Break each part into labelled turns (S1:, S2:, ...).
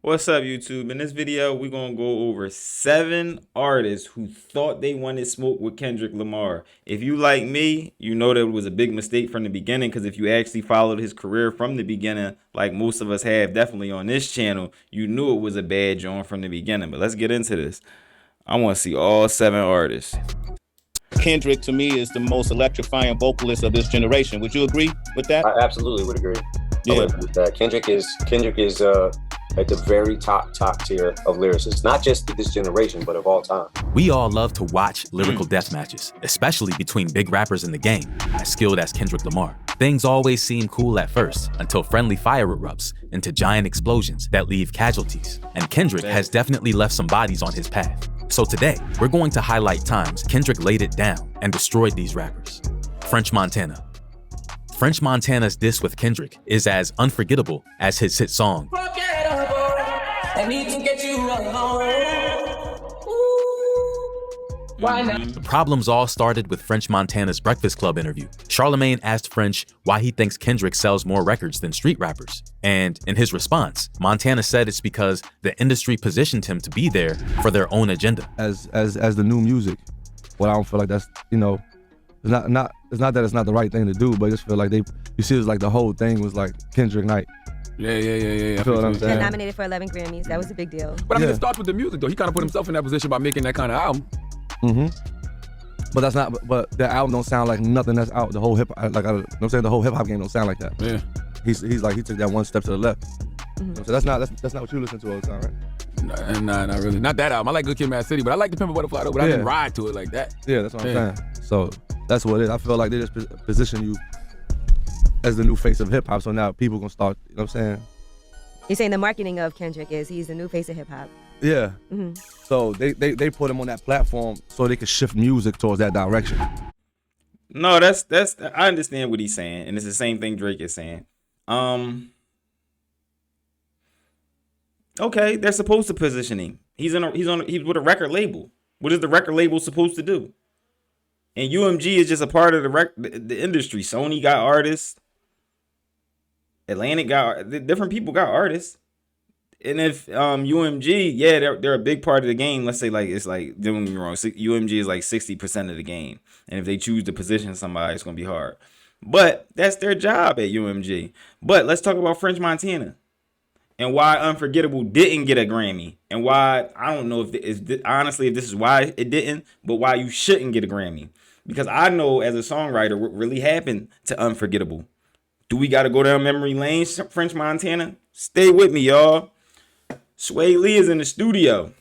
S1: What's up, YouTube? In this video, we're going to go over 7 artists who thought they wanted smoke with Kendrick Lamar. If you like me, you know that it was a big mistake from the beginning, because if you actually followed his career from the beginning, like most of us have definitely on this channel, you knew it was a bad joint from the beginning. But let's get into this. I want to see all 7 artists.
S2: Kendrick, to me, is the most electrifying vocalist of this generation. Would you agree with that?
S3: I absolutely would agree.
S2: Yeah.
S3: I would agree with that. Kendrick is at the very top tier of lyricists, not just this generation, but of all time.
S4: We all love to watch lyrical death matches, especially between big rappers in the game, as skilled as Kendrick Lamar. Things always seem cool at first, until friendly fire erupts into giant explosions that leave casualties. And Kendrick has definitely left some bodies on his path. So today, we're going to highlight times Kendrick laid it down and destroyed these rappers. French Montana. French Montana's diss with Kendrick is as unforgettable as his hit song. The problems all started with French Montana's Breakfast Club interview. Charlemagne asked French why he thinks Kendrick sells more records than street rappers. And in his response, Montana said it's because the industry positioned him to be there for their own agenda.
S5: As the new music, well, I don't feel like that's, you know, it's not that it's not the right thing to do, but I just feel like you see it's like the whole thing was like Kendrick night.
S6: Yeah.
S5: You feel what I'm saying?
S7: Got nominated for 11 Grammys. That was a big deal.
S6: But I mean, it starts with the music, though. He kind of put himself in that position by making that kind of album.
S5: But that's not. But the album don't sound like nothing that's out. The whole I'm saying the whole hip hop game don't sound like that.
S6: Yeah.
S5: He's like he took that one step to the left. So that's not what you listen to all the time, right?
S6: Nah, not really. Not that album. I like Good Kid, Mad City, but I like the Pimp a Butterfly though. But I didn't ride to it like that.
S5: Yeah, that's what I'm saying. So that's what it is. I feel like they just position you as the new face of hip hop. So now people gonna start. You know what I'm saying?
S7: You're saying the marketing of Kendrick is he's the new face of hip hop.
S5: Yeah. So they put him on that platform so they could shift music towards that direction.
S1: No, that's I understand what he's saying, and it's the same thing Drake is saying. Okay, they're supposed to position him. He's with a record label. What is the record label supposed to do? And UMG is just a part of the industry. Sony got artists. Atlantic got different people got artists. And if UMG, yeah, they're a big part of the game. Let's say like it's like, don't get me wrong, UMG is like 60% of the game. And if they choose to position somebody, it's gonna be hard. But that's their job at UMG. But let's talk about French Montana and why Unforgettable didn't get a Grammy, and why I don't know honestly if this is why it didn't, but why you shouldn't get a Grammy. Because I know as a songwriter what really happened to Unforgettable. Do we got to go down memory lane, French Montana? Stay with me, y'all. Sway Lee is in the studio.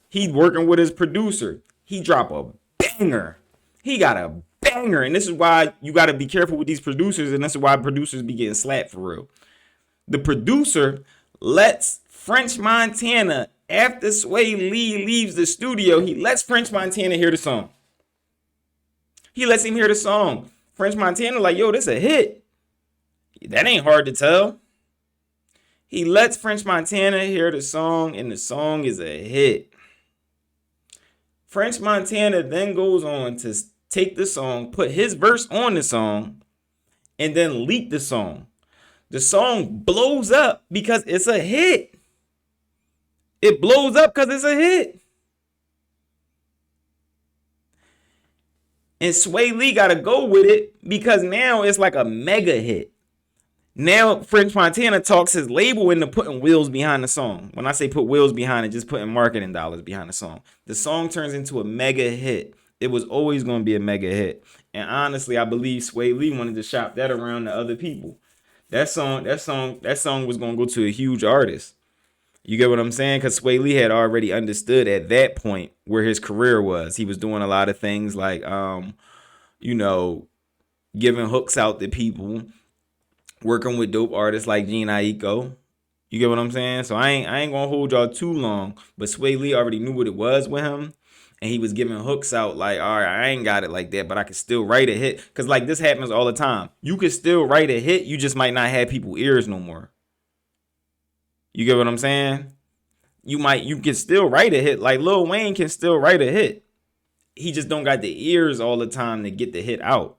S1: He's working with his producer. He drop a banger. He got a banger. And this is why you got to be careful with these producers. And this is why producers be getting slapped for real. The producer lets French Montana, after Sway Lee leaves the studio, he lets French Montana hear the song. He lets him hear the song. French Montana like, yo, this a hit. That ain't hard to tell. He lets French Montana hear the song, and the song is a hit. French Montana then goes on to take the song, put his verse on the song, and then leak the song. The song blows up because it's a hit. It blows up because it's a hit. And Sway Lee got to go with it because now it's like a mega hit. Now French Montana talks his label into putting wheels behind the song. When I say put wheels behind it, just putting marketing dollars behind the song. The song turns into a mega hit. It was always going to be a mega hit. And honestly, I believe Sway Lee wanted to shop that around to other people. That song was going to go to a huge artist. You get what I'm saying? Because Sway Lee had already understood at that point where his career was. He was doing a lot of things like, giving hooks out to people, working with dope artists like Gene Aiko. You get what I'm saying? So I ain't gonna hold y'all too long. But Sway Lee already knew what it was with him. And he was giving hooks out like, all right, I ain't got it like that, but I can still write a hit. Because like this happens all the time. You can still write a hit. You just might not have people's ears no more. You get what I'm saying? You can still write a hit. Like Lil Wayne can still write a hit. He just don't got the ears all the time to get the hit out.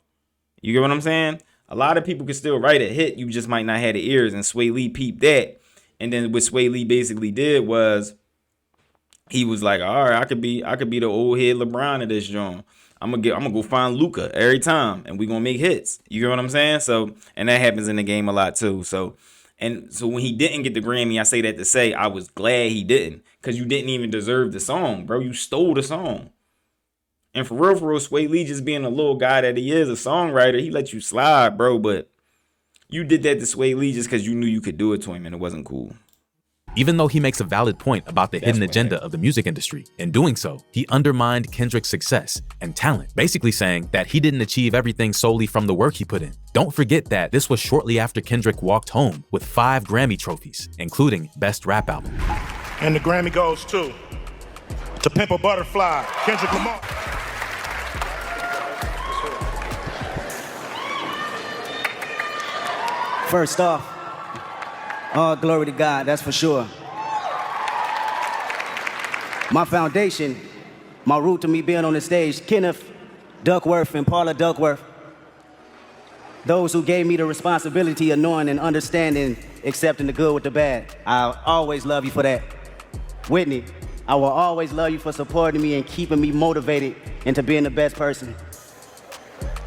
S1: You get what I'm saying? A lot of people can still write a hit. You just might not have the ears. And Sway Lee peeped that. And then what Sway Lee basically did was he was like, all right, I could be the old head LeBron of this joint. I'm gonna go find Luka every time, and we gonna make hits. You get what I'm saying? So, and that happens in the game a lot too. So when he didn't get the Grammy, I say that to say I was glad he didn't, because you didn't even deserve the song, bro. You stole the song. And for real, Sway Lee, just being a little guy that he is, a songwriter, he let you slide, bro. But you did that to Sway Lee just because you knew you could do it to him, and it wasn't cool.
S4: Even though he makes a valid point about the hidden agenda of the music industry, in doing so, he undermined Kendrick's success and talent, basically saying that he didn't achieve everything solely from the work he put in. Don't forget that this was shortly after Kendrick walked home with 5 Grammy trophies, including Best Rap Album.
S8: And the Grammy goes to Pimp a Butterfly, Kendrick Lamar.
S9: First off, all glory to God, that's for sure. My foundation, my root to me being on the stage, Kenneth Duckworth and Paula Duckworth, those who gave me the responsibility of knowing and understanding, accepting the good with the bad. I'll always love you for that. Whitney, I will always love you for supporting me and keeping me motivated into being the best person.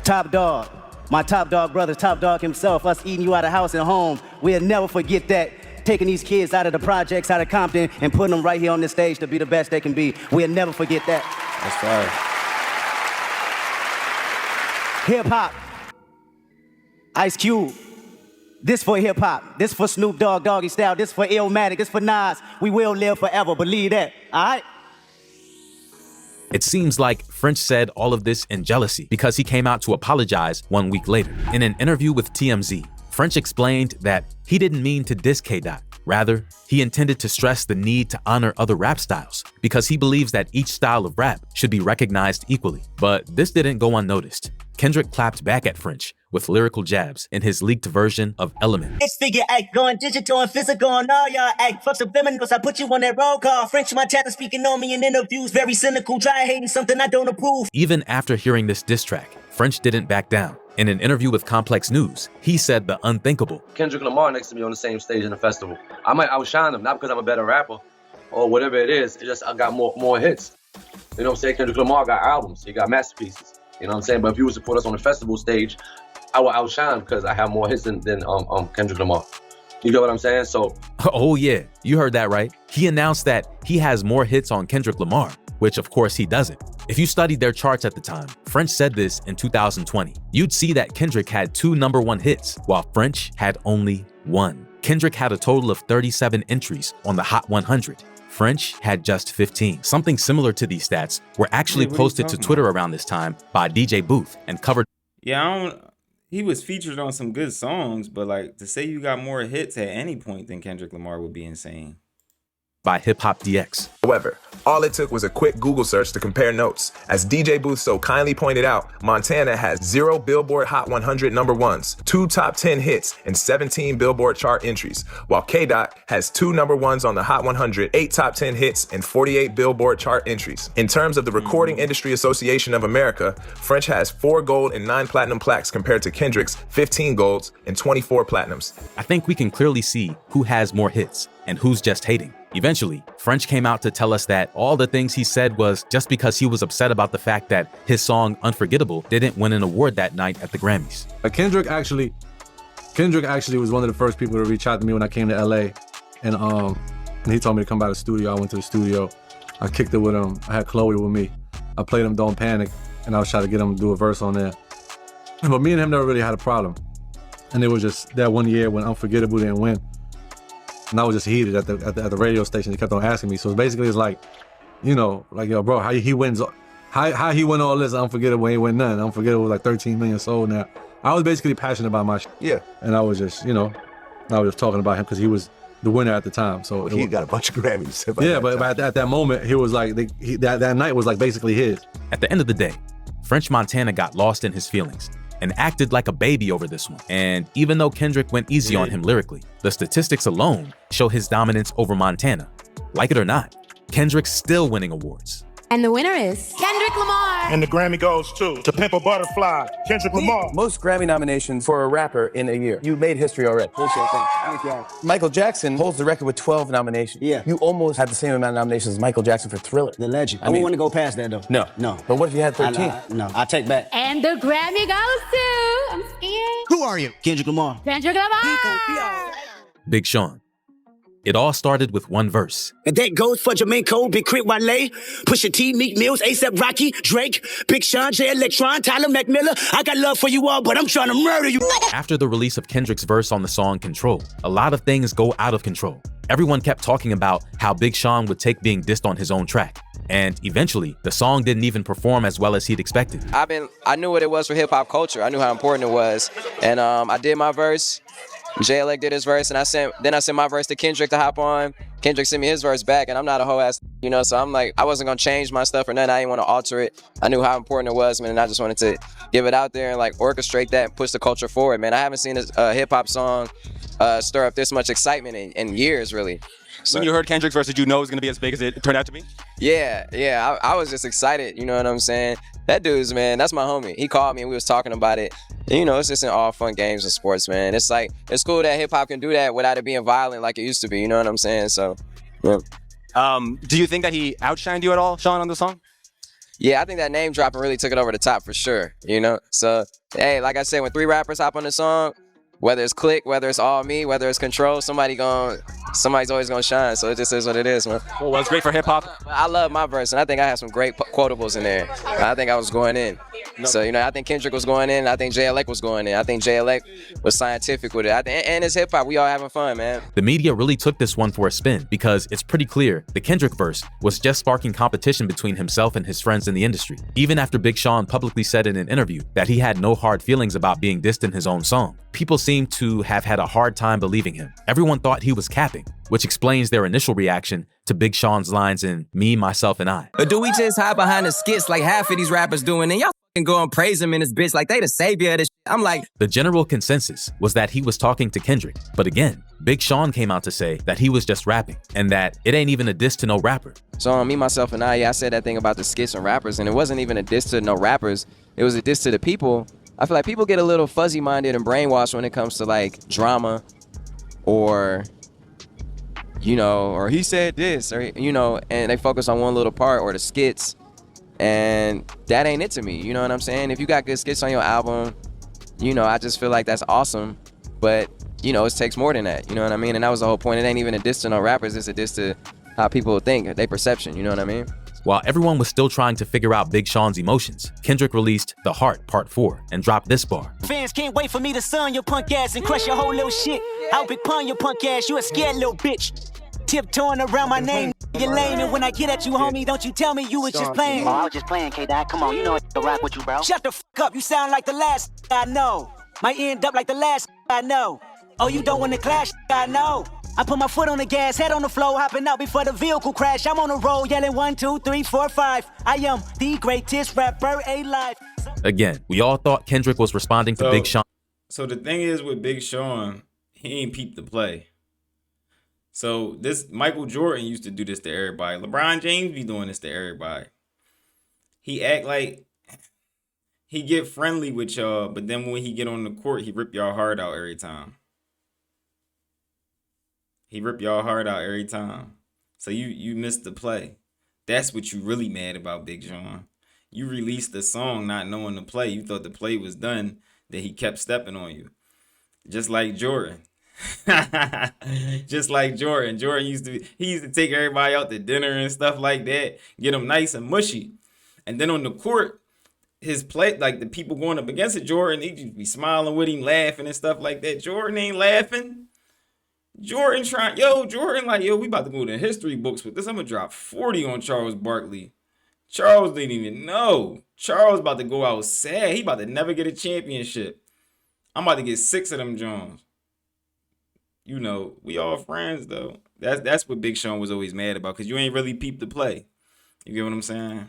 S9: Top Dog, my Top Dog brothers, Top Dog himself, us eating you out of house and home. We'll never forget that. Taking these kids out of the projects, out of Compton, and putting them right here on this stage to be the best they can be. We'll never forget that.
S1: That's fire.
S9: Hip hop. Ice Cube. This for hip hop. This for Snoop Dogg, Doggy Style. This for Illmatic. This for Nas. We will live forever. Believe that. All right?
S4: It seems like French said all of this in jealousy because he came out to apologize 1 week later. In an interview with TMZ, French explained that he didn't mean to diss K-Dot. Rather, he intended to stress the need to honor other rap styles because he believes that each style of rap should be recognized equally. But this didn't go unnoticed. Kendrick clapped back at French with lyrical jabs in his leaked version of Element.
S10: It's figure act, going digital and physical and all y'all act. Fuck subliminals, I put you on that roll call. French Montana speaking on me in interviews, very cynical, dry hating something I don't approve.
S4: Even after hearing this diss track, French didn't back down. In an interview with Complex News, he said the unthinkable.
S11: Kendrick Lamar next to me on the same stage in the festival. I might outshine him, not because I'm a better rapper or whatever it is. It's just I got more hits. You know what I'm saying? Kendrick Lamar got albums. He got masterpieces. You know what I'm saying? But if you was to put us on the festival stage, I will outshine because I have more hits than Kendrick Lamar. You get what I'm saying? So.
S4: Oh yeah, you heard that right. He announced that he has more hits on Kendrick Lamar, which of course he doesn't. If you studied their charts at the time, French said this in 2020. You'd see that Kendrick had 2 #1 hits, while French had only 1. Kendrick had a total of 37 entries on the Hot 100. French had just 15. Something similar to these stats were actually posted to Twitter around this time by DJ Booth and covered.
S1: Yeah, he was featured on some good songs, but like to say you got more hits at any point than Kendrick Lamar would be insane.
S4: By Hip Hop DX.
S12: However, all it took was a quick Google search to compare notes. As DJ Booth so kindly pointed out, Montana has 0 Billboard Hot 100 #1s, 2 top 10 hits, and 17 Billboard chart entries, while K-Dot has 2 #1s on the Hot 100, 8 top 10 hits, and 48 Billboard chart entries. In terms of the Recording Industry Association of America, French has 4 gold and 9 platinum plaques compared to Kendrick's 15 golds and 24 platinums.
S4: I think we can clearly see who has more hits and who's just hating. Eventually, French came out to tell us that all the things he said was just because he was upset about the fact that his song Unforgettable didn't win an award that night at the Grammys.
S5: Kendrick actually was one of the first people to reach out to me when I came to LA, and he told me to come by the studio. I went to the studio, I kicked it with him. I had Chloe with me. I played him Don't Panic, and I was trying to get him to do a verse on there. But me and him never really had a problem, and it was just that one year when Unforgettable didn't win. And I was just heated at the radio station. They kept on asking me. So basically it's like, you know, like, yo, bro, how he wins, how he win all this Unforgettable, ain't win none. Unforgettable was like 13 million sold now. I was basically passionate about my shit.
S12: Yeah.
S5: And I was just, you know, I was just talking about him because he was the winner at the time. So
S12: he got a bunch of Grammys.
S5: Yeah, but at that moment, he was like, that night was like basically his.
S4: At the end of the day, French Montana got lost in his feelings and acted like a baby over this one. And even though Kendrick went easy on him lyrically, the statistics alone show his dominance over Montana. Like it or not, Kendrick's still winning awards.
S13: And the winner is Kendrick Lamar.
S8: And the Grammy goes to Pimp a Butterfly, Kendrick Lamar.
S14: Most Grammy nominations for a rapper in a year. You made history already.
S9: Appreciate that. Thank you.
S14: Michael Jackson holds the record with 12 nominations.
S9: Yeah.
S14: You almost had the same amount of nominations as Michael Jackson for Thriller.
S9: The legend. I wouldn't want to go past that, though.
S14: No. But what if you had 13?
S9: No, I take back.
S13: And the Grammy goes to, I'm scared,
S8: Who are you?
S9: Kendrick Lamar.
S13: Kendrick Lamar.
S4: Big Sean. It all started with one verse.
S10: And that goes for Jermaine Cole, Big Crit Wale, Pusha T, Meek Mills, A$AP Rocky, Drake, Big Sean, J Electron, Tyler McMillan. I got love for you all, but I'm trying to murder you.
S4: After the release of Kendrick's verse on the song Control, a lot of things go out of control. Everyone kept talking about how Big Sean would take being dissed on his own track. And eventually, the song didn't even perform as well as he'd expected.
S15: I knew what it was for hip hop culture. I knew how important it was. And I did my verse. J did his verse, and I sent my verse to Kendrick to hop on. Kendrick sent me his verse back, and I'm not a whole ass, so I'm like, I wasn't gonna change my stuff or nothing. I didn't want to alter it. I knew how important it was, man, and I just wanted to give it out there and like orchestrate that and push the culture forward, man. I haven't seen a hip hop song stir up this much excitement in years, really. So,
S16: when you heard Kendrick's verse, did you know it was gonna be as big as it turned out to be?
S15: Yeah, I was just excited, you know what I'm saying? That dude's, man, that's my homie. He called me and we was talking about it. And, it's just in all fun games and sports, man. It's like, it's cool that hip hop can do that without it being violent like it used to be, you know what I'm saying? So, yeah.
S16: Do you think that he outshined you at all, Sean, on the song?
S15: Yeah, I think that name dropping really took it over the top for sure, So, hey, like I said, when 3 rappers hop on the song, whether it's Click, whether it's All Me, whether it's Control, somebody's always gonna shine. So it just is what it is, man.
S16: Well, it's great for hip hop.
S15: I love my verse, and I think I have some great quotables in there. I think I was going in. So, I think Kendrick was going in. I think J was going in. I think J was scientific with it. And it's hip hop. We all having fun, man.
S4: The media really took this one for a spin because it's pretty clear the Kendrick verse was just sparking competition between himself and his friends in the industry. Even after Big Sean publicly said in an interview that he had no hard feelings about being dissed in his own song, people seem to have had a hard time believing him. Everyone thought he was capping, which explains their initial reaction to Big Sean's lines in Me, Myself, and I.
S17: But do we just hide behind the skits like half of these rappers doing, and y'all f***ing go and praise him in this bitch like they the savior of this shit? I'm like...
S4: The general consensus was that he was talking to Kendrick, but again, Big Sean came out to say that he was just rapping, and that it ain't even a diss to no rapper.
S15: So on Me, Myself, and I said that thing about the skits and rappers, and it wasn't even a diss to no rappers, it was a diss to the people. I feel like people get a little fuzzy-minded and brainwashed when it comes to like drama or, or he said this or, and they focus on one little part or the skits, and that ain't it to me. You know what I'm saying? If you got good skits on your album, I just feel like that's awesome, but, it takes more than that. You know what I mean? And that was the whole point. It ain't even a diss to no rappers. It's a diss to how people think, their perception. You know what I mean?
S4: While everyone was still trying to figure out Big Sean's emotions, Kendrick released The Heart Part 4 and dropped this bar.
S10: Fans can't wait for me to sun your punk ass and crush your whole little shit. I'll big pun your punk ass, you a scared little bitch. Tiptoeing around my name, you're lame, and when I get at you, homie, don't you tell me you was just playing.
S9: Oh, I was just playing, K-Dot. Come on, you know I rock with you, bro.
S10: Shut the f*** up, you sound like the last I know. Might end up like the last I know. Oh, you don't want to clash, I know. I put my foot on the gas, head on the floor, hopping out before the vehicle crash. I'm on the road, yelling 1, 2, 3, 4, 5. I am the greatest rapper alive.
S4: Again, we all thought Kendrick was responding to Big Sean.
S1: So the thing is with Big Sean, he ain't peeped the play. So this Michael Jordan used to do this to everybody. LeBron James be doing this to everybody. He act like he get friendly with y'all, but then when he get on the court, he rip y'all heart out every time. He rip y'all heart out every time. So you missed the play. That's what you really mad about, Big Sean. You released the song not knowing the play. You thought the play was done, that he kept stepping on you. Just like Jordan. Just like Jordan. Jordan used to take everybody out to dinner and stuff like that, get them nice and mushy. And then on the court, his play, like the people going up against it, Jordan, he just be smiling with him, laughing and stuff like that. Jordan ain't laughing. Jordan like, we about to go to history books with this. I'm gonna drop 40 on Charles Barkley. Charles didn't even know. Charles about to go out sad. He about to never get a championship. I'm about to get 6 of them Jones. We all friends though. That's what Big Sean was always mad about, because you ain't really peeped the play. You get what I'm saying?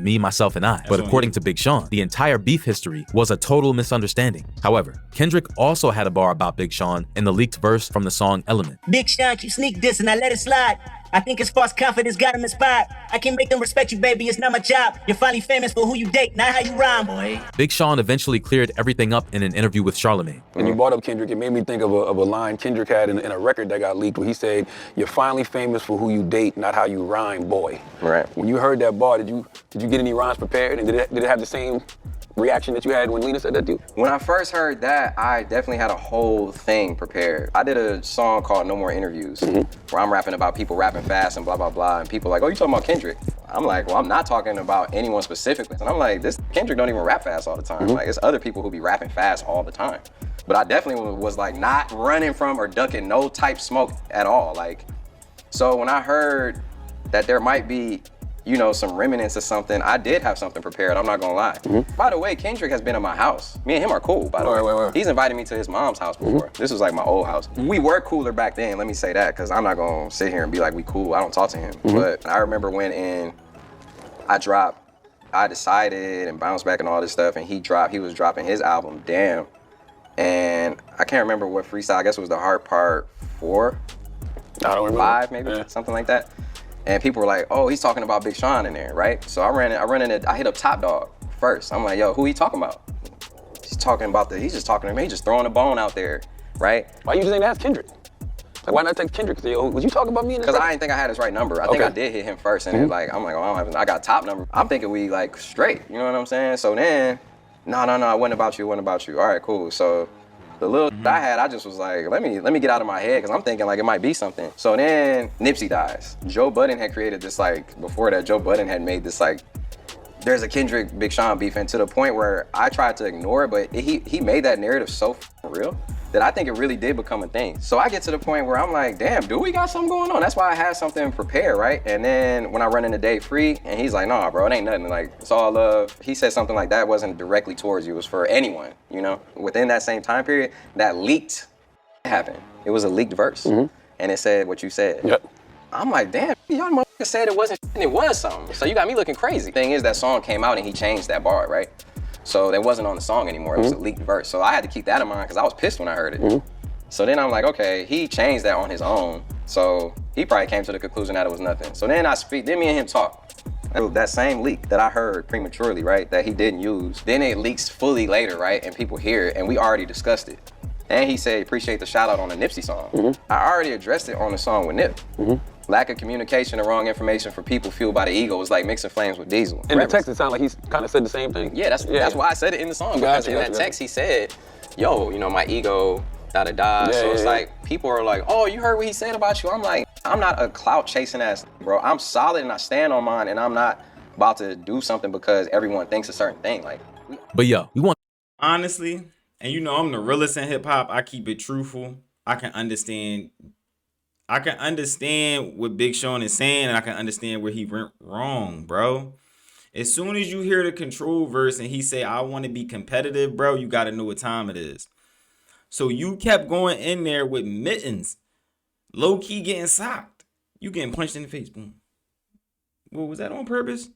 S4: Me, Myself, and I. But according to Big Sean, the entire beef history was a total misunderstanding. However, Kendrick also had a bar about Big Sean in the leaked verse from the song Element.
S10: Big Sean keep sneak dissing, I let it slide. I think his false confidence got him inspired. I can make them respect you, baby, it's not my job. You're finally famous for who you date, not how you rhyme, boy.
S4: Big Sean eventually cleared everything up in an interview with Charlemagne.
S6: When you brought up Kendrick, it made me think of a line Kendrick had in a record that got leaked where he said, "You're finally famous for who you date, not how you rhyme, boy."
S15: Right.
S6: When you heard that bar, did you get any rhymes prepared? And did it have the same reaction that you had when Lena said that to you?
S15: When I first heard that, I definitely had a whole thing prepared. I did a song called No More Interviews, where I'm rapping about people rapping fast and blah, blah, blah, and people are like, oh, you talking about Kendrick? I'm like, well, I'm not talking about anyone specifically. And I'm like, this Kendrick don't even rap fast all the time. Like, it's other people who be rapping fast all the time. But I definitely was like not running from or ducking no type smoke at all. Like, so when I heard that there might be, you know, some remnants of something, I did have something prepared, I'm not gonna lie. By the way, Kendrick has been in my house. Me and him are cool, by the way. He's invited me to his mom's house before. This was like my old house. We were cooler back then, let me say that, because I'm not gonna sit here and be like, we cool, I don't talk to him. But I remember when I decided and bounced back and all this stuff, and he was dropping his album, Damn. And I can't remember what freestyle, I guess it was the Heart Part 4? I don't remember. 5 maybe, something like that. And people were like, oh, he's talking about Big Sean in there, right? So I hit up Top Dog first. I'm like, yo, who he talking about? He's just talking to me, he's just throwing a bone out there, right?
S6: Why you just ain't ask Kendrick? Like, why not take Kendrick? Was you talking about me?
S15: Because I didn't think I had his right number. I think I did hit him first, and then like, I'm like, oh, I got top number. I'm thinking we like straight, you know what I'm saying? So then, no, it wasn't about you, All right, cool. So the little I had, I just was like, let me get out of my head, because I'm thinking like it might be something. So then Nipsey dies. Joe Budden had created this like, before that, Joe Budden had made this like, there's a Kendrick Big Sean beef, and to the point where I tried to ignore it, but he made that narrative so real that I think it really did become a thing. So I get to the point where I'm like, damn, do we got something going on? That's why I had something prepared, right? And then when I run into Dave Free, and he's like, nah, bro, it ain't nothing. Like, it's all love. He said something like that wasn't directly towards you. It was for anyone, you know? Within that same time period, that leaked happened. It was a leaked verse. And it said what you said.
S6: Yep.
S15: I'm like, damn, y'all motherfuckers said it wasn't and it was something. So you got me looking crazy. Thing is, that song came out and he changed that bar, right? So that wasn't on the song anymore. It was a leaked verse. So I had to keep that in mind, because I was pissed when I heard it. So then I'm like, okay, he changed that on his own. So he probably came to the conclusion that it was nothing. So then then me and him talk. That same leak that I heard prematurely, right, that he didn't use, then it leaks fully later, right, and people hear it, and we already discussed it. And he said, appreciate the shout out on the Nipsey song. I already addressed it on the song with Nip. Lack of communication and wrong information for people fueled by the ego is like mixing flames with diesel.
S6: In the text, it sounded like he kind of said the same thing.
S15: Yeah, that's why I said it in the song. Because in that text, he said, yo, you know, my ego, da-da-da. So it's like, people are like, oh, you heard what he said about you? I'm like, I'm not a clout chasing ass, bro. I'm solid and I stand on mine, and I'm not about to do something because everyone thinks a certain thing. Like,
S4: but yo, we want
S1: honestly, and you know I'm the realest in hip hop. I keep it truthful. I can understand what Big Sean is saying, and I can understand where he went wrong, bro. As soon as you hear the Control verse and he say, I want to be competitive, bro, you got to know what time it is. So you kept going in there with mittens, low-key getting socked. You getting punched in the face, boom. Well, was that on purpose?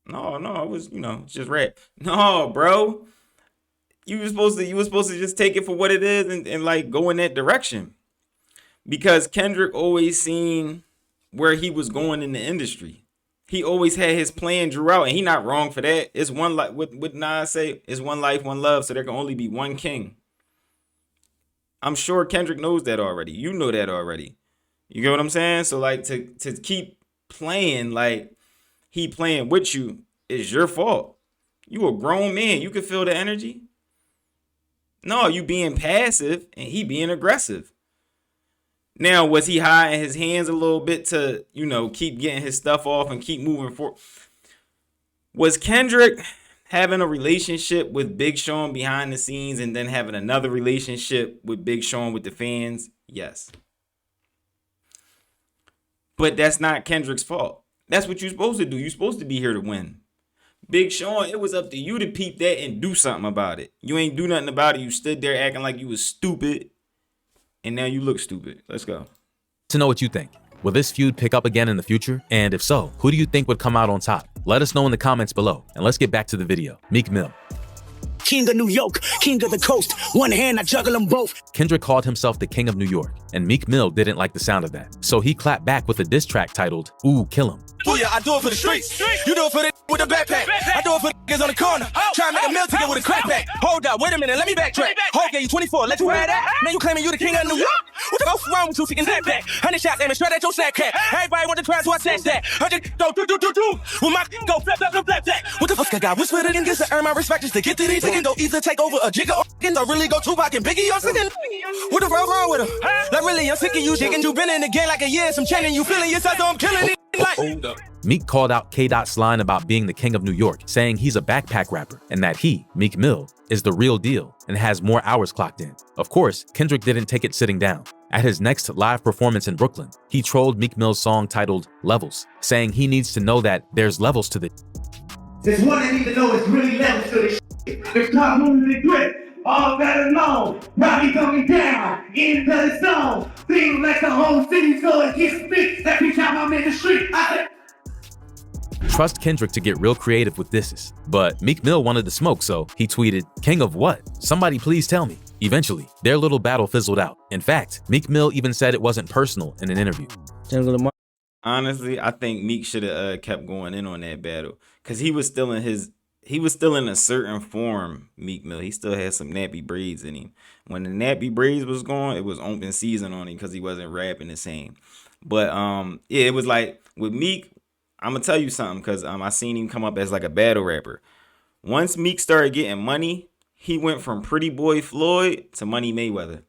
S1: No, it was, you know, it's just rap. No, bro. You were supposed to just take it for what it is and like go in that direction. Because Kendrick always seen where he was going in the industry. He always had his plan drew out, and he not wrong for that. It's one life. What Nas say? It's one life, one love. So there can only be one king. I'm sure Kendrick knows that already. You know that already. You get what I'm saying? So like to keep playing like he playing with you is your fault. You a grown man. You can feel the energy. No, you being passive and he being aggressive. Now, was he hiding his hands a little bit to, you know, keep getting his stuff off and keep moving forward? Was Kendrick having a relationship with Big Sean behind the scenes and then having another relationship with Big Sean with the fans? Yes. But that's not Kendrick's fault. That's what you're supposed to do. You're supposed to be here to win. Big Sean, it was up to you to peep that and do something about it. You ain't do nothing about it. You stood there acting like you was stupid. And now you look stupid. Let's go.
S4: To know what you think. Will this feud pick up again in the future? And if so, who do you think would come out on top? Let us know in the comments below. And let's get back to the video. Meek Mill.
S10: king of New York, king of the coast. One hand, I juggle them both.
S4: Kendrick called himself the king of New York, and Meek Mill didn't like the sound of that. So he clapped back with a diss track titled, Ooh, Kill 'Em.
S14: Oh yeah, I do it for the streets. You do it for the with a backpack. I do it for the niggas on the corner. Try and make a meal ticket with a crack pack. Hold up, wait a minute, let me backtrack. Hold, gave you 24, let you have that. Now you claiming you the king of New York? What the fuck wrong with you seeking that back? 100 shots aiming straight at your snack cat. Everybody want to try, so I said that. I just do. With my go flap. What the fuck I got? What's for the niggas to earn my respect just to get to these niggas? Go either take over a jigger or really go Tupac and Biggie or something. What the fuck wrong with him? Like really, I'm sick of you jigging. You been in the game like a year, some chanting. You feeling yourself, so I'm killing it. Like.
S4: Meek called out K-Dot's line about being the king of New York, saying he's a backpack rapper and that he, Meek Mill, is the real deal and has more hours clocked in. Of course, Kendrick didn't take it sitting down. At his next live performance in Brooklyn, he trolled Meek Mill's song titled Levels, saying he needs to know that there's levels to the
S18: There's one I need to know is really levels to this shit. The top moving the grip, all better known. Robbie coming down, into the zone. Feeling like the whole city's going against me. Every time I'm in the street,
S4: Trust Kendrick to get real creative with disses. But Meek Mill wanted to smoke, so he tweeted, King of what? Somebody please tell me. Eventually, their little battle fizzled out. In fact, Meek Mill even said it wasn't personal in an interview.
S1: Honestly, I think Meek should have kept going in on that battle because he was still in a certain form. Meek Mill, he still had some nappy braids in him. When the nappy braids was gone, it was open season on him because he wasn't rapping the same. But yeah, it was like with Meek. I'm gonna tell you something because I seen him come up as like a battle rapper. Once Meek started getting money, he went from Pretty Boy Floyd to Money Mayweather.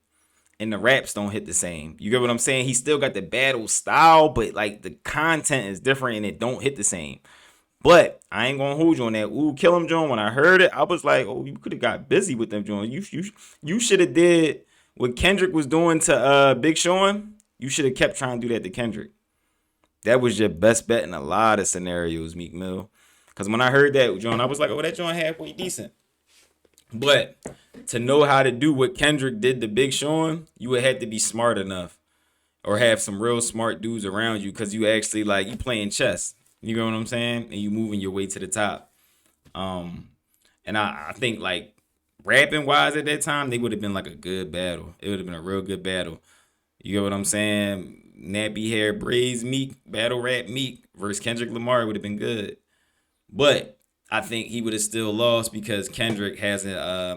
S1: And the raps don't hit the same. You get what I'm saying? He still got the battle style, but like the content is different and it don't hit the same. But I ain't gonna hold you on that. Ooh, Kill 'Em, John. When I heard it, I was like, oh, you could have got busy with them, John. You should have did what Kendrick was doing to Big Sean. You should have kept trying to do that to Kendrick. That was your best bet in a lot of scenarios, Meek Mill. Because when I heard that, John, I was like, oh, that John halfway decent. But to know how to do what Kendrick did to Big Sean, you would have to be smart enough or have some real smart dudes around you because you actually like you playing chess. You know what I'm saying? And you moving your way to the top. And I think like rapping wise at that time, they would have been like a good battle. It would have been a real good battle. You get what I'm saying? Nappy hair braids Meek, battle rap Meek versus Kendrick Lamar would have been good. But I think he would have still lost because Kendrick has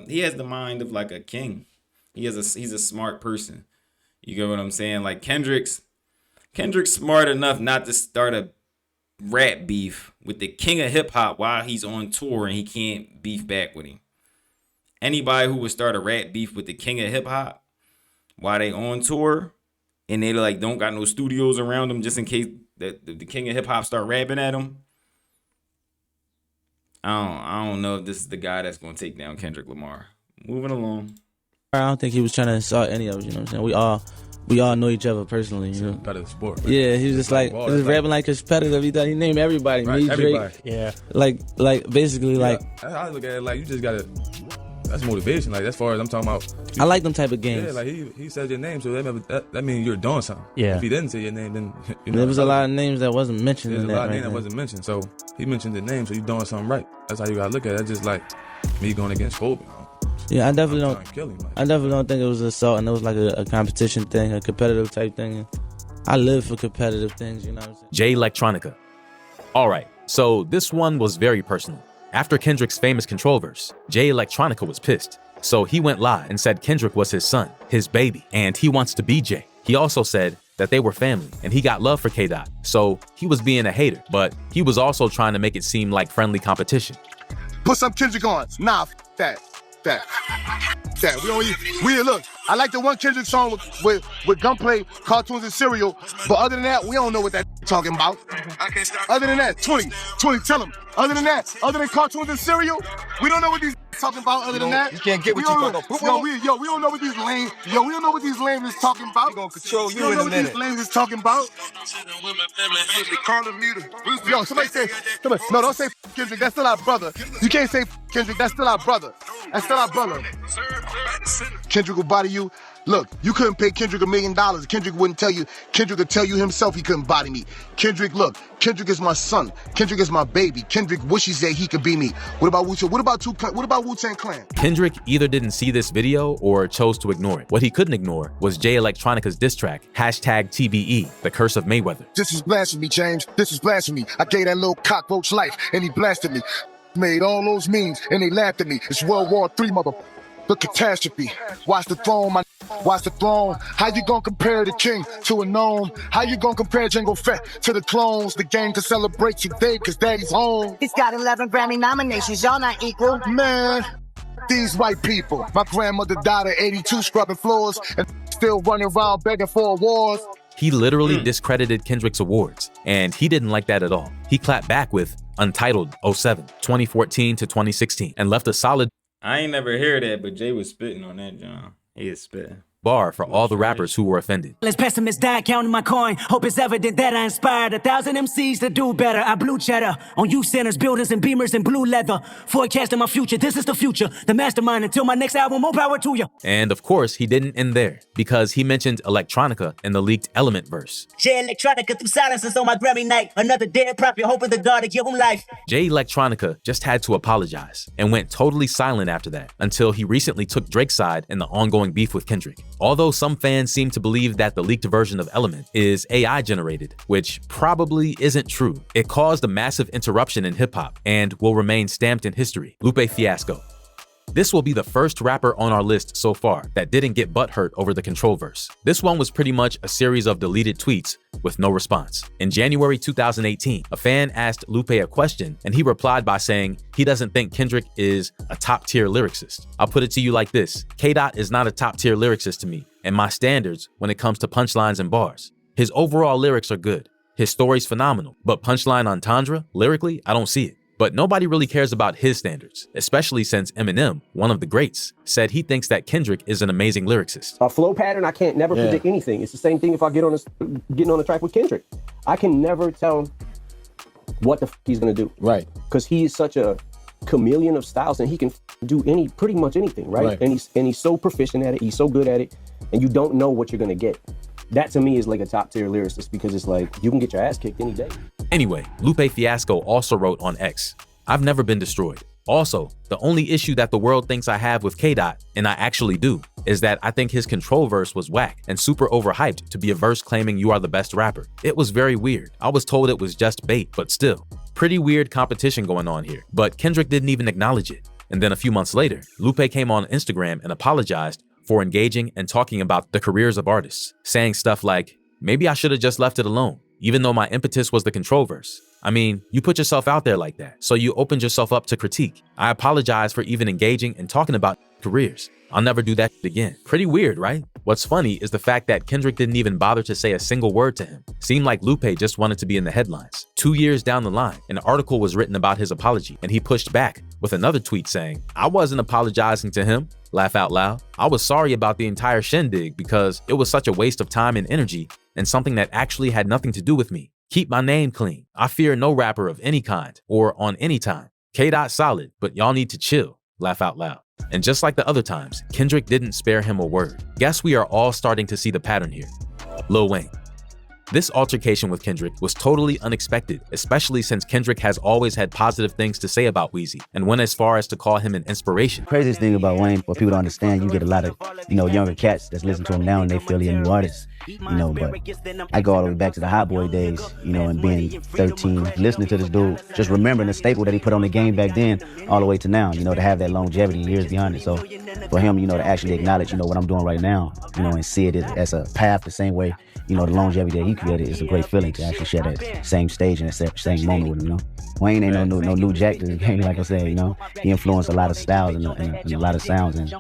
S1: he has the mind of like a king. He's a smart person. You get what I'm saying? Like Kendrick's smart enough not to start a rap beef with the king of hip hop while he's on tour and he can't beef back with him. Anybody who would start a rap beef with the king of hip hop while they on tour and they like don't got no studios around them just in case the king of hip hop start rapping at them. I don't know if this is the guy that's going to take down Kendrick Lamar. Moving along.
S19: I don't think he was trying to insult any of us, you know what I'm saying? We all know each other personally, you know?
S5: Competitive sport. Right?
S19: Yeah, he was just like, he was rapping like competitive. He thought he named everybody.
S5: Right,
S19: me,
S5: everybody.
S19: Drake.
S5: Yeah.
S19: Like basically like.
S5: I look at it like you just got to, that's motivation. Like as far as I'm talking about.
S19: I like them type of games.
S5: Yeah, like he said your name, so that means you're doing something.
S19: Yeah.
S5: If he didn't say your name, then
S19: there was a lot of names that wasn't mentioned in that.
S5: There's a lot of
S19: right
S5: names that wasn't mentioned, so he mentioned the name, so you're doing something right. That's how you gotta look at it. That's just like me going against Kobe.
S19: Yeah, I definitely don't think it was assault, and it was like a competition thing, a competitive type thing. I live for competitive things, you know what I'm saying?
S4: Jay Electronica. All right, so this one was very personal. After Kendrick's famous Control verse, Jay Electronica was pissed. So he went live and said Kendrick was his son, his baby, and he wants to be Jay. He also said that they were family and he got love for K-Dot. So he was being a hater, but he was also trying to make it seem like friendly competition.
S20: Put some Kendrick on. Nah, that. We look, I like the one Kendrick song with gunplay, cartoons, and cereal, but other than that, we don't know what that talking about. Other than that, 20, tell them. Other than that, other than cartoons and cereal, we don't know what these talking about. Other than that,
S14: you can't get what you talking about.
S20: We don't know what these lames. We don't know what these lames is talking about.
S14: We gonna control you in a minute.
S20: We don't know what these lames is talking about. Yo, somebody say, no, don't say Kendrick. That's still our brother. You can't say Kendrick. That's still our brother. That's still our brother. Kendrick will body you. Look, you couldn't pay Kendrick $1 million. Kendrick wouldn't tell you. Kendrick would tell you himself he couldn't body me. Kendrick, look, Kendrick is my son. Kendrick is my baby. Kendrick wishes that he could be me. What about Wu-Tang? What about Wu-Tang Clan?
S4: Kendrick either didn't see this video or chose to ignore it. What he couldn't ignore was Jay Electronica's diss track, #TBE, The Curse of Mayweather.
S20: This is blasphemy, James. This is blasphemy. I gave that little cockroach life, and he blasted me. Made all those memes, and they laughed at me. It's World War III, mother. The catastrophe. Watch the throne, my watch the throne. How you gonna compare the king to a gnome? How you gonna compare Django Fett to the clones? The gang can celebrate today cause daddy's home.
S10: He's got 11 Grammy nominations, y'all not equal.
S20: Man, these white people. My grandmother died at 82 scrubbing floors and still running around begging for awards.
S4: He literally discredited Kendrick's awards, and he didn't like that at all. He clapped back with Untitled 07, 2014 to 2016, and left a solid
S1: I ain't never hear that, but Jay was spitting on that, John. He is spitting.
S4: bar for all the rappers who were offended.
S10: Let's pessimist die counting my coin. Hope it's evident that I inspired 1,000 MCs to do better. I blew cheddar on youth centers, buildings, and beamers in blue leather. Forecasting my future, this is the future. The mastermind until my next album, more power to you.
S4: And of course, he didn't end there, because he mentioned Electronica in the leaked Element verse.
S10: Jay Electronica through silences on my Grammy night. Another dead prophet, hoping the God to give him life.
S4: Jay Electronica just had to apologize and went totally silent after that, until he recently took Drake's side in the ongoing beef with Kendrick. Although some fans seem to believe that the leaked version of Element is AI generated, which probably isn't true. It caused a massive interruption in hip-hop and will remain stamped in history. Lupe Fiasco. This will be the first rapper on our list so far that didn't get butthurt over the Control verse. This one was pretty much a series of deleted tweets with no response. In January 2018, a fan asked Lupe a question, and he replied by saying he doesn't think Kendrick is a top-tier lyricist. I'll put it to you like this: K-Dot is not a top-tier lyricist to me, and my standards when it comes to punchlines and bars. His overall lyrics are good. His story's phenomenal, but punchline entendre, lyrically, I don't see it. But nobody really cares about his standards, especially since Eminem, one of the greats, said he thinks that Kendrick is an amazing lyricist.
S21: A flow pattern, I can't never predict anything. It's the same thing if I get on getting on the track with Kendrick. I can never tell what the he's gonna do. Right. Because he is such a chameleon of styles, and he can do pretty much anything, right? And he's so proficient at it, he's so good at it, and you don't know what you're gonna get. That to me is like a top tier lyricist, because it's like you can get your ass kicked any day.
S4: Anyway, Lupe Fiasco also wrote on X, "I've never been destroyed. Also, the only issue that the world thinks I have with K-Dot, and I actually do, is that I think his Control verse was whack and super overhyped to be a verse claiming you are the best rapper. It was very weird. I was told it was just bait, but still. Pretty weird competition going on here, but Kendrick didn't even acknowledge it." And then a few months later, Lupe came on Instagram and apologized for engaging and talking about the careers of artists, saying stuff like, "Maybe I should have just left it alone, even though my impetus was the Control verse. I mean, you put yourself out there like that, so you opened yourself up to critique. I apologize for even engaging and talking about careers. I'll never do that again." Pretty weird, right? What's funny is the fact that Kendrick didn't even bother to say a single word to him. Seemed like Lupe just wanted to be in the headlines. 2 years down the line, an article was written about his apology, and he pushed back with another tweet saying, "I wasn't apologizing to him. Laugh out loud. I was sorry about the entire shindig because it was such a waste of time and energy and something that actually had nothing to do with me. Keep my name clean. I fear no rapper of any kind or on any time. K-Dot solid, but y'all need to chill. Laugh out loud." And just like the other times, Kendrick didn't spare him a word. Guess we are all starting to see the pattern here. Lil Wayne. This altercation with Kendrick was totally unexpected, especially since Kendrick has always had positive things to say about Weezy and went as far as to call him an inspiration.
S9: Craziest thing about Wayne, for people to understand, you get a lot of, younger cats that's listening to him now and they feel he's a new artist, but I go all the way back to the Hot Boy days, and being 13, listening to this dude, just remembering the staple that he put on the game back then, all the way to now, to have that longevity years behind it. So for him, to actually acknowledge, what I'm doing right now, and see it as a path the same way, the longevity that he created is a great feeling to actually share that same stage and that same moment with him, Wayne ain't no new jack to the game, like I said, he influenced a lot of styles and a lot of sounds, and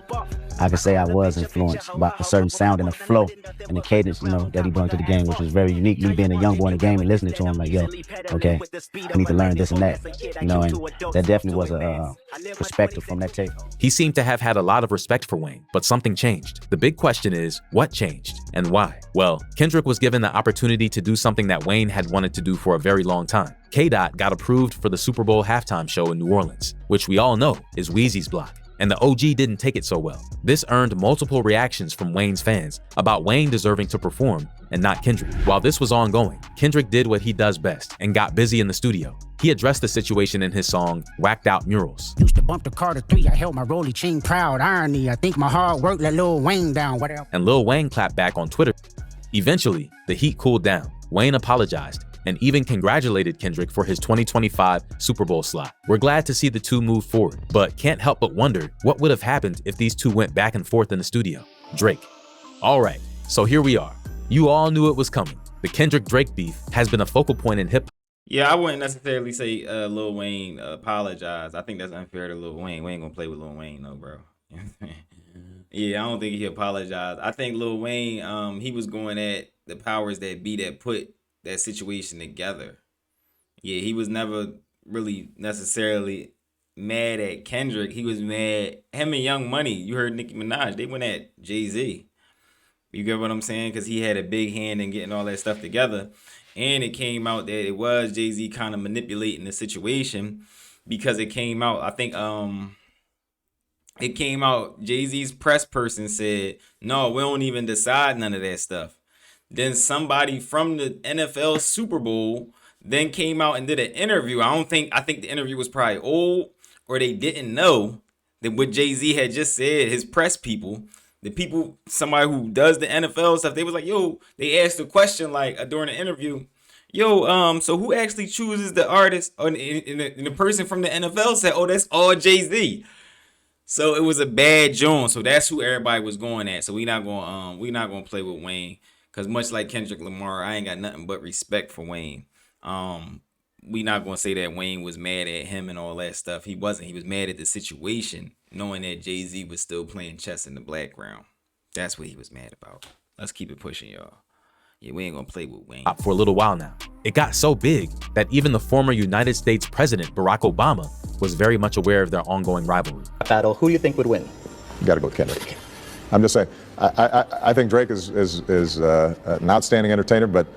S9: I could say I was influenced by a certain sound and a flow and the cadence, that he brought to the game, which was very unique. Me being a young boy in the game and listening to him, like, yo, okay, I need to learn this and that, and that definitely was a perspective from that tape.
S4: He seemed to have had a lot of respect for Wayne, but something changed. The big question is, what changed and why? Well, Kendrick was given the opportunity to do something that Wayne had wanted to do for a very long time. K-Dot got approved for the Super Bowl halftime show in New Orleans, which we all know is Weezy's block. and the OG didn't take it so well. This earned multiple reactions from Wayne's fans about Wayne deserving to perform and not Kendrick. While this was ongoing, Kendrick did what he does best and got busy in the studio. He addressed the situation in his song, Whacked Out Murals.
S2: Used to bump the Carter 3, I held my rolly chain proud, irony, I think my hard work let Lil Wayne down, whatever.
S4: And Lil Wayne clapped back on Twitter. Eventually, the heat cooled down. Wayne apologized and even congratulated Kendrick for his 2025 Super Bowl slot. We're glad to see the two move forward, but can't help but wonder what would have happened if these two went back and forth in the studio. Drake. All right, so here we are. You all knew it was coming. The Kendrick-Drake beef has been a focal point in hip-hop.
S1: Yeah, I wouldn't necessarily say Lil Wayne apologized. I think that's unfair to Lil Wayne. We ain't gonna play with Lil Wayne though, bro. Yeah, I don't think he apologized. I think Lil Wayne, he was going at the powers that be that put that situation together. Yeah, he was never really necessarily mad at Kendrick. He was mad, him and Young Money, you heard Nicki Minaj, they went at Jay-Z. You get what I'm saying? Because he had a big hand in getting all that stuff together. And it came out that it was Jay-Z kind of manipulating the situation, because it came out, I think it came out, Jay-Z's press person said, no, we don't even decide none of that stuff. Then somebody from the NFL Super Bowl then came out and did an interview. I think the interview was probably old, or they didn't know that what Jay-Z had just said, his press people, the people, somebody who does the NFL stuff, they was like, yo, they asked a question like during the interview, yo, so who actually chooses the artist? And the person from the NFL said, oh, that's all Jay-Z. So it was a bad joint. So that's who everybody was going at. So we not gonna play with Wayne, because much like Kendrick Lamar, I ain't got nothing but respect for Wayne. We not gonna say that Wayne was mad at him and all that stuff. He wasn't. He was mad at the situation, knowing that Jay-Z was still playing chess in the background. That's what he was mad about. Let's keep it pushing, y'all. Yeah, we ain't gonna play with Wayne.
S4: For a little while now. It got so big that even the former United States President Barack Obama was very much aware of their ongoing rivalry.
S22: Battle, who do you think would win?
S23: You gotta go with Kendrick. I'm just saying, I think Drake is an outstanding entertainer, but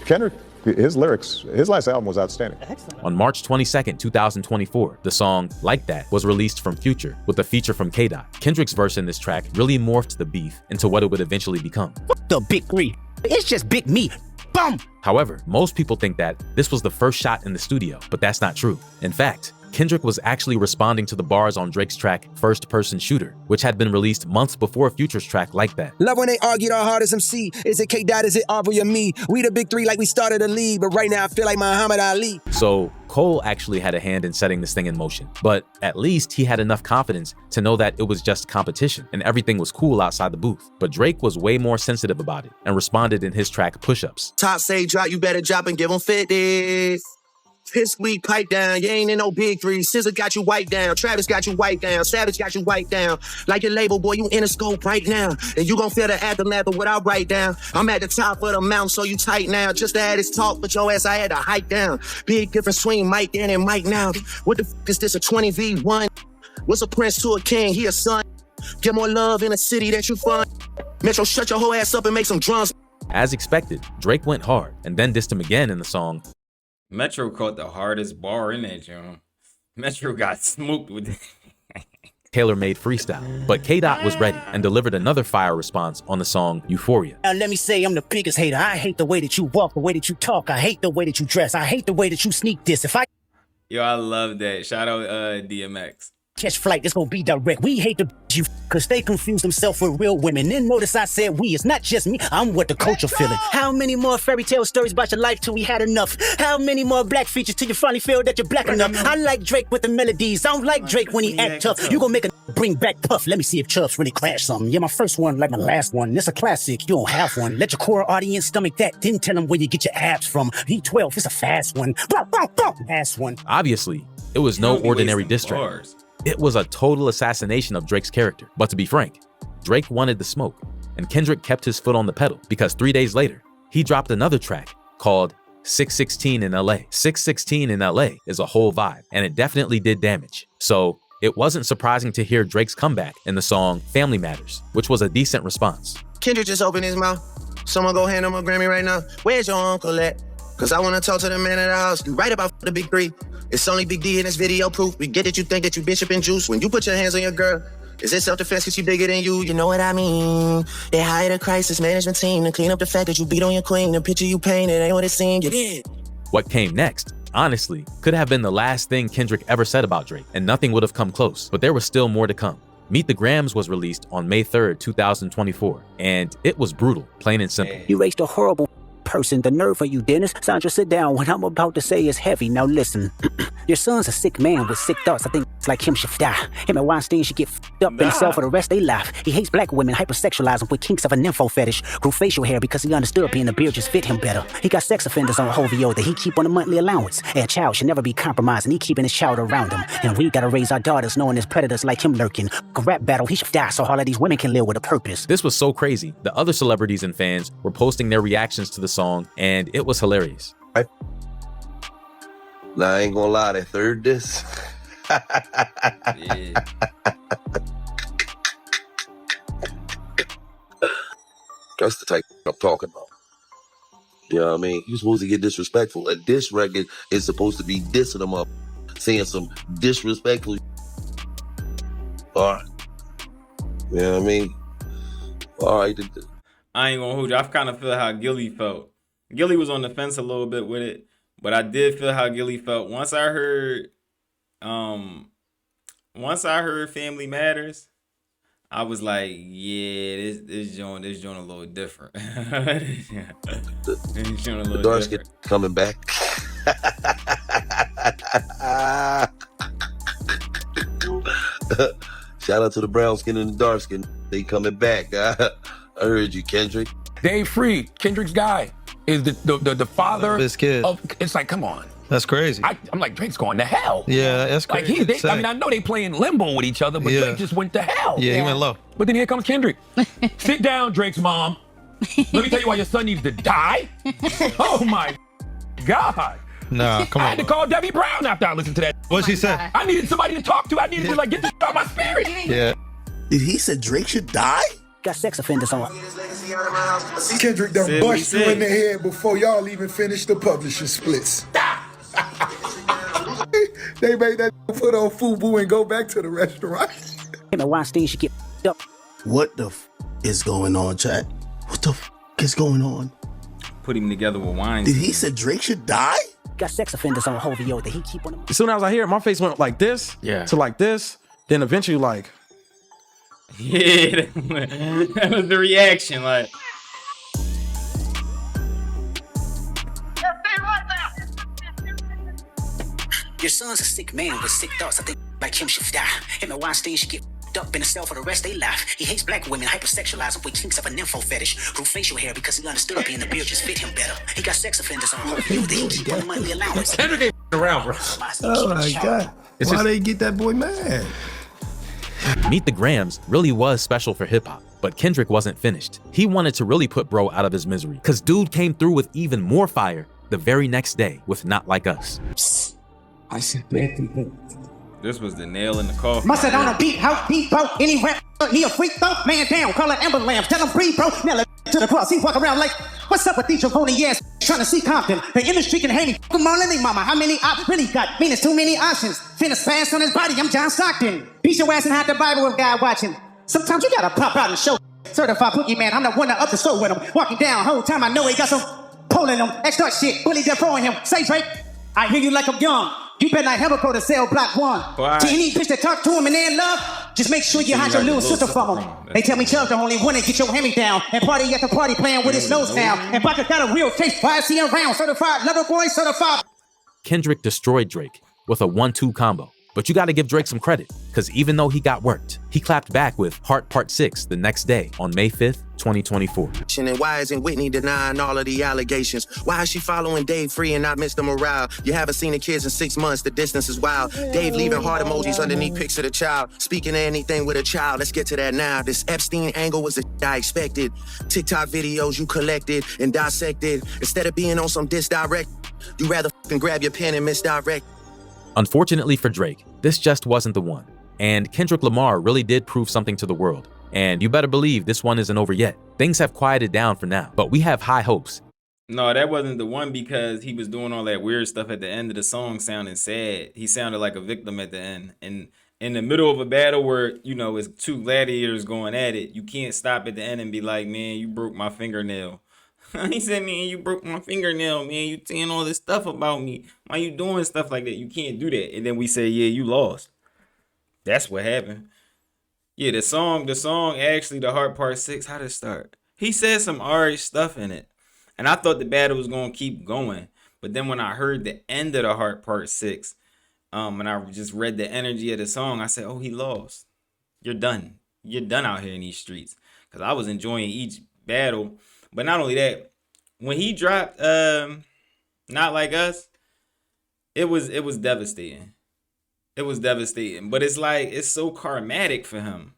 S23: Kendrick, his lyrics, his last album was outstanding.
S22: Excellent.
S4: On March 22nd, 2024, the song Like That was released from Future with a feature from K-Dot. Kendrick's verse in this track really morphed the beef into what it would eventually become.
S2: The big three. It's just big me. Boom!
S4: However, most people think that this was the first shot in the studio, but that's not true. In fact, Kendrick was actually responding to the bars on Drake's track First Person Shooter, which had been released months before Future's track Like That.
S24: Love when they argued our hardest MC. Is it K-Dot, is it Aubrey or me? We the big three like we started a league, but right now I feel like Muhammad Ali.
S4: So Cole actually had a hand in setting this thing in motion, but at least he had enough confidence to know that it was just competition and everything was cool outside the booth. But Drake was way more sensitive about it and responded in his track Push-Ups.
S24: Top say drop, you better drop and give them 50. Piss weak, pipe down, you ain't in no big three. SZA got you wiped down, Travis got you wiped down, Savage got you wiped down. Like your label, boy, you in a scope right now. And you gon' feel the aftermath of what I write down. I'm at the top of the mountain, so you tight now. Just to have this talk, but your ass I had to hike down. Big difference between Mike then and Mike now. What the f is this, a 20v1? What's a prince to a king? He a son. Get more love in a city that you fund. Metro, shut your whole ass up and make some drums.
S4: As expected, Drake went hard and then dissed him again in the song.
S1: Metro caught the hardest bar in that joint. Metro got smoked with it.
S4: Tailor-made freestyle. But K-Dot was ready and delivered another fire response on the song Euphoria.
S2: Now let me say I'm the biggest hater. I hate the way that you walk, the way that you talk. I hate the way that you dress. I hate the way that you sneak this. If I
S1: Yo, I love that. Shout out DMX.
S2: catch flight, it's gonna be direct. We hate the you cause they confuse themselves with real women. Then notice I said we, it's not just me, I'm what the culture feeling. How many more fairy tale stories about your life till we had enough? How many more black features till you finally feel that you're black enough? I like Drake with the melodies, I don't like Drake when he act tough. You gon' make a bring back Puff, let me see if Chubbs really crash something. Yeah, my first one like my last one, it's a classic, you don't have one. Let your core audience stomach that, then tell them where you get your abs from. V12, it's a fast one, fast one.
S4: Obviously, it was no ordinary diss track. It was a total assassination of Drake's character. But to be frank, Drake wanted the smoke, and Kendrick kept his foot on the pedal because 3 days later, he dropped another track called 616 in LA. 616 in LA is a whole vibe, and it definitely did damage. So it wasn't surprising to hear Drake's comeback in the song Family Matters, which was a decent response.
S24: Kendrick just opened his mouth. Someone go hand him a Grammy right now. Where's your uncle at? Cause I wanna talk to the man at the house. You right about the big three. It's only Big D in this video proof. We get that you think that you Bishop and Juice. When you put your hands on your girl, is it self-defense because she bigger than you? You know what I mean? They hired a crisis management team to clean up the fact that you beat on your queen. The picture you painted ain't what it seemed. You did.
S4: What came next, honestly, could have been the last thing Kendrick ever said about Drake, and nothing would have come close, but there was still more to come. Meet the Grams was released on May 3rd, 2024, and it was brutal, plain and simple.
S2: You raised a horrible person. The nerve of you, Dennis. Sandra, sit down. What I'm about to say is heavy. Now listen. Your son's a sick man with sick thoughts. I think it's like him should die. Him and Weinstein should get f***ed up himself for the rest of their life. He hates black women, hypersexualize them with kinks of a nympho fetish. Grew facial hair because he understood being a beard just fit him better. He got sex offenders on HOVO that he keep on a monthly allowance. And a child should never be compromised, and he keeping his child around him. And we gotta raise our daughters knowing there's predators like him lurking. A rap battle, he should die so all of these women can live with a purpose.
S4: This was so crazy. The other celebrities and fans were posting their reactions to the song, and it was hilarious.
S3: Now, I ain't gonna lie, that third disc.
S1: Yeah.
S3: That's the type I'm talking about. You know what I mean? You're supposed to get disrespectful. A diss record is supposed to be dissing them up, saying some disrespectful. All right. You know what I mean? All right.
S1: I ain't gonna hold you. I kind of feel how Gilly felt. Gilly was on the fence a little bit with it, but I did feel how Gilly felt once I heard Family Matters. I was like, yeah, this joint a little different. This joint a little
S3: The dark
S1: different.
S3: skin coming back. Shout out to the brown skin and the dark skin. They coming back. I heard you, Kendrick.
S6: Dave Free, Kendrick's guy, is the father
S7: His kid.
S6: of. It's like, come on.
S7: That's crazy.
S6: I'm like, Drake's going to hell.
S7: Yeah, that's
S6: Like
S7: crazy.
S6: I mean, I know they playing limbo with each other, but
S7: Yeah.
S6: Drake just went to hell.
S7: Yeah, he went low.
S6: But then here comes Kendrick. Sit down, Drake's mom. Let me tell you why your son needs to die. Oh my God.
S7: Nah, come
S6: I
S7: on.
S6: had to call Debbie Brown after I listened to that.
S7: What'd she say?
S6: I needed somebody to talk to. I needed to like get this out of my spirit.
S7: Yeah.
S24: Did he say Drake should die?
S2: Got sex offenders on.
S11: Kendrick done
S1: Said what he
S11: bust you in
S1: said.
S11: the head before y'all even finished the publishing splits. They made that put on FUBU and go back to the restaurant.
S2: Him and Weinstein should get f***ed up.
S24: What the is going on, chat? What the is going on?
S1: Put him together with wine.
S24: Did he say Drake should die?
S2: Got sex offenders on HOVO that he keep on.
S14: As soon as I hear it, my face went like this to like this. Then eventually like,
S1: Yeah, that was the reaction. Like,
S2: Your son's a sick man with sick thoughts. I think like him should die. Him and Weinstein should get f***ed up in himself for the rest of their life. He hates black women, hypersexualize them with kinks of a nympho fetish. Grew facial hair because he understood being a beard just fit him better. He got sex offenders on HOVO that he keep on a monthly allowance.
S14: Kendrick ain't around, bro.
S11: Oh my God. Why they get that boy mad?
S4: Meet the Grams really was special for hip-hop, but Kendrick wasn't finished. He wanted to really put bro out of his misery, cause dude came through with even more fire the very next day with Not Like Us.
S11: I said bad.
S1: this was the nail in the coffin.
S10: Mustard on a beat, how beat, bro. Any rap, he a freak, though. Man down, call it ambulance. Tell him breathe, bro. Nail it to the cross. He walk around like, what's up with these phony ass trying to see Compton? The industry can hate me. Come on, let me, mama. How many I really got? Mean it's too many options. Finna spaz on his body. I'm John Stockton. Beat your ass and hide the Bible with God watching. Sometimes you gotta pop out and show. Certified boogie man, I'm the one that up the store with him. Walking down, whole time I know he got some pole in him. Extra shit, bully death rowing him. Say Drake, I hear you like I'm young. You better not ever go to cell block 1.
S1: Why?
S10: To any bitch that talk to him and they in love, just make sure you hide your little sister from him. They tell me Chubb's the only one that get your hand down and party at the party playing with his nose down. And Baka got a real taste. Why is he around? Certified lover boy, certified.
S4: Kendrick destroyed Drake with a 1-2 combo. But you gotta give Drake some credit, cause even though he got worked, he clapped back with Heart Part 6 the next day on May 5th, 2024.
S24: And why isn't Whitney denying all of the allegations? Why is she following Dave Free and not Mr. Morale? You haven't seen the kids in 6 months, the distance is wild. Dave leaving heart emojis underneath pics of the child. Speaking of anything with a child, let's get to that now. This Epstein angle was the I expected. TikTok videos you collected and dissected. Instead of being on some disdirect, you rather fucking grab your pen and misdirect.
S4: Unfortunately for Drake, this just wasn't the one. And Kendrick Lamar really did prove something to the world. And you better believe this one isn't over yet. Things have quieted down for now, but we have high hopes.
S1: No, that wasn't the one because he was doing all that weird stuff at the end of the song sounding sad. He sounded like a victim at the end. And in the middle of a battle where, you know, it's two gladiators going at it, you can't stop at the end and be like, man, you broke my fingernail. He said, man, you broke my fingernail, man. You saying all this stuff about me. Why you doing stuff like that? You can't do that. And then we say, yeah, you lost. That's what happened. Yeah, the song actually, the Heart Part 6, how did it start? He said some alright stuff in it. And I thought the battle was going to keep going. But then when I heard the end of the Heart Part 6, and I just read the energy of the song, I said, oh, he lost. You're done. You're done out here in these streets. Because I was enjoying each battle. But not only that, when he dropped Not Like Us, it was devastating. It was devastating. But it's like, it's so karmatic for him.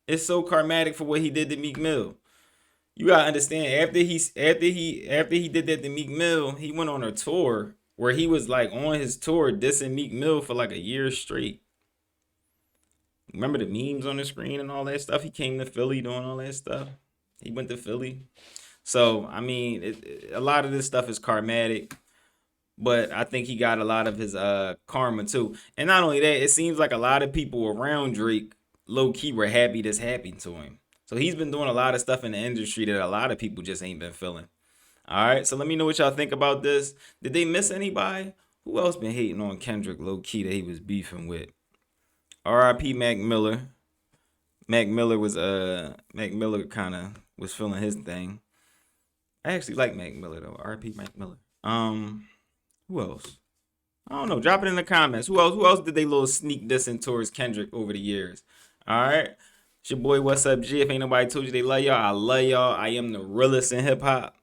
S1: It's so karmatic for what he did to Meek Mill. You gotta understand, after he did that to Meek Mill, he went on a tour where he was like on his tour dissing Meek Mill for like a year straight. Remember the memes on the screen and all that stuff? He came to Philly doing all that stuff. He went to Philly. So, I mean, a lot of this stuff is karmatic, but I think he got a lot of his karma too. And not only that, it seems like a lot of people around Drake low-key were happy this happened to him. So he's been doing a lot of stuff in the industry that a lot of people just ain't been feeling. All right, so let me know what y'all think about this. Did they miss anybody? Who else been hating on Kendrick low-key that he was beefing with? R.I.P. Mac Miller. Mac Miller kind of was feeling his thing. I actually like Mac Miller though. R.I.P. Mac Miller. Who else? I don't know. Drop it in the comments. Who else did they little sneak dissing towards Kendrick over the years? All right. It's your boy, What's Up, G. If ain't nobody told you they love y'all, I love y'all. I am the realest in hip-hop.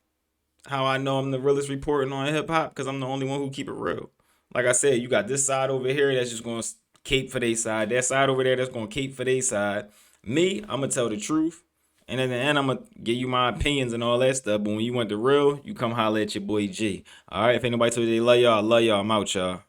S1: How I know I'm the realest reporting on hip-hop? Because I'm the only one who keep it real. Like I said, you got this side over here that's just going to cape for their side. That side over there that's going to cape for their side. Me, I'm going to tell the truth. And in the end, I'm going to give you my opinions and all that stuff. But when you want the real, you come holler at your boy, G. All right? If ain't nobody told you they love y'all, I love y'all. I'm out, y'all.